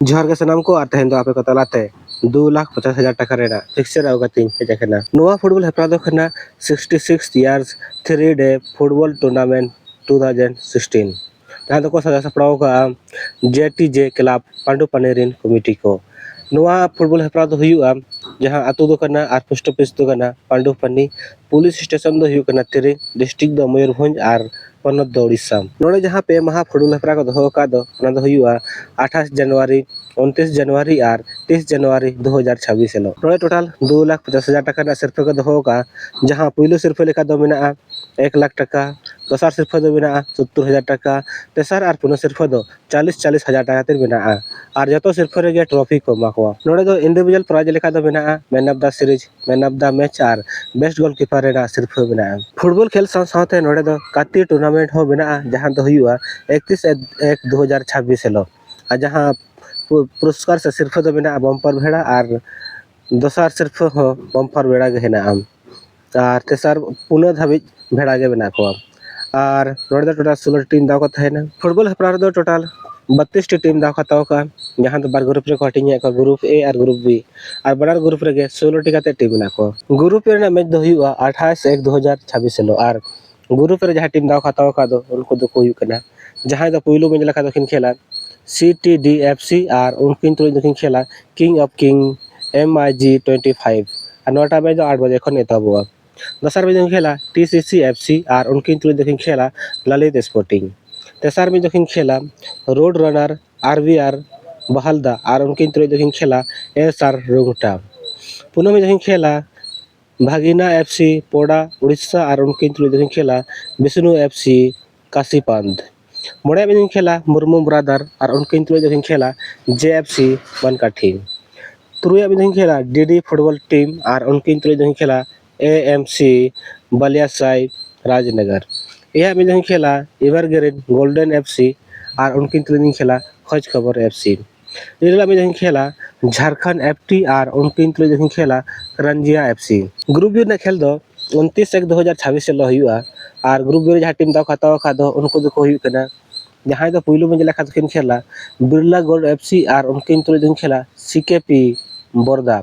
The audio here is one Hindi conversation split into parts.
जोहार के सनाम को आते हैं आपे को तलाते 2,50,000 टाका रेना फिक्सर अवगतिंग हे जखना नोआ फुटबॉल हेप्राव दो खना 66 इयर्स 3 डे फुटबॉल टूर्नामेंट 2016 जहां दो को सदा सपड़ाव का जेटीजे क्लब पांडु पनेरिन कमिटी को नोआ फुटबॉल हेप्राव दो हुआ जहां अतु दो कना आर पोस्ट ऑफिस दो कना पांडु पन्नी पुलिस स्टेशन दो हुआ कना तिरी डिस्ट्रिक्ट दो मयूरभंज आर पनत दो उड़ीसा नोड़े जहां पे महा फुटबॉल हेप्राव को दो का दो 28 जनवरी 29 जनवरी और 30 जनवरी 2026 हेलो नोड़े टोटल 2,50,000 टाका सिरफे को दो का जहां पुइलो सिरफे लेका दो मेना 1 लाख टाका दोसार सिरफे दो मेना 70,000 टाका तेसार और पुनो सिरफे दो 40,000 टाका तिर मेना और जतो सिरफे रे ट्रॉफी को माखवा नोड़े दो इंडिविजुअल प्राइज लेका दो मेना man of the series man of the match और बेस्ट गोलकीपर रेना सिरफे मेना फुटबॉल खेल साथे नोड़े दो काती टूर्नामेंट हो मेना जहां दो हुआ 31/1/2026 हेलो जहां पुरस्कार से सिर्फ दो मेना बम्पर भेड़ा और दोसार सिर्फ हो बम्पर भेड़ा के हेना और तेसार पुना धाबी भेड़ा के बना को और नोड़े दो टोटल 16 टीम दाव को थायना फुटबॉल हेप्राव दो टोटल 32 टीम दाव खताव का जहां दो बार ग्रुप रे को हटिंग का ग्रुप ए और ग्रुप बी और बड़ा ग्रुप रे 16 टी काते टीम ना को ग्रुप रे ना मैच दो हुआ 28/1/2026 हेलो और ग्रुप रे जहां टीम दाव खताव का दो उनको दो को हुआ जहां दो पहिलो मैच लखा दो खेला CTDFC और उनकिन तुरंत दखिन खेला किंग ऑफ किंग MIG 25 और नोटा मैच 8 बजे खन एतबुआ दोसार मैच खेला TCCFC और उनकिन तुरंत दखिन खेला ललित स्पोर्टिंग तेसार मैच दखिन खेला रोड रनर RVR बहालदा और उनकिन तुरंत दखिन खेला SR रुंगटा पुनः मैच दखिन खेला भागिना FC पोड़ा उड़ीसा और उनकिन तुरंत दखिन खेला विष्णु FC काशीपांद मोड़े में खेला मुर्मू ब्रादर और उनके तुरंत खेला JFC बनकाठी तुरुया में खेला DD फुटबॉल टीम और उनके तुरंत खेला AMC बलियासाई राजनगर यह में खेला एवरग्रीन गोल्डन FC और उनके तुरंत खेला खोज खबर FC इरला में खेला झारखंड FT और उनके तुरंत खेला रंजिया FC ग्रुप बी खेल दो 29/1/2026 से हुआ और ग्रुप बी जहाँ टीम दाव खताव का दो उनको दो को हुई कना जहां दो पहिलो में लेखा दखिन खेला बिरला गोल्ड FC और उनकिन तुरंत खेला CKP बोरदा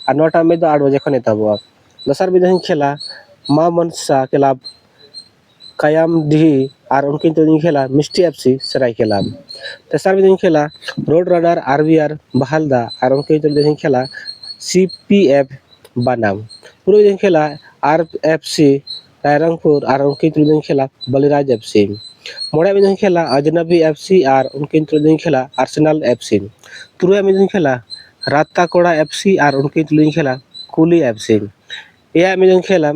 और नोटा में 8 बजे खन एतबुआ दोसार में खेला मां मनसा क्लब कायम डी और उनकिन तुरंत खेला मिस्टी FC सरायकेला तेसार में खेला रोड रनर RVR बहालदा और उनकिन तुरंत खेला CPF बनाम पूर्व खेला RFC रायरंगपुर और उनकिन तुरंत खेला बलिराज FC मोड़ा में खेला अजनबी FC और उनके तुरंत खेला आर्सेनल FC तुरुया में खेला राताकोड़ा FC और उनके तुरंत खेला कुली FC यह में खेला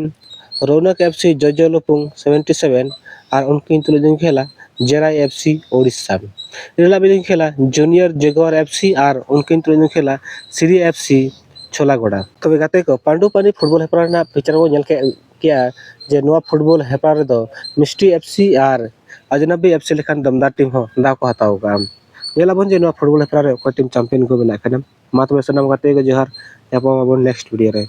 रौनक FC जजलोपुंग 77 और उनके तुरंत खेला जेराई FC उड़ीसा इरला में खेला जूनियर जेगुआर FC और उनके तुरंत खेला सीरी FC छोलागोड़ा तबे गाते को पांडुपानी फुटबॉल हेप्राव ना पिक्चर वो नेल के क्या जे नोआ फुटबॉल हेप्राव दो मिस्टी FC और अजनबी FC लेखान दमदार टीम हो दाव को हताव का जेलाबन जे नोआ फुटबॉल हेप्राव रे को टीम चैंपियन को बना कना मातबे सनम गाते को जोहार यापा नेक्स्ट वीडियो रे।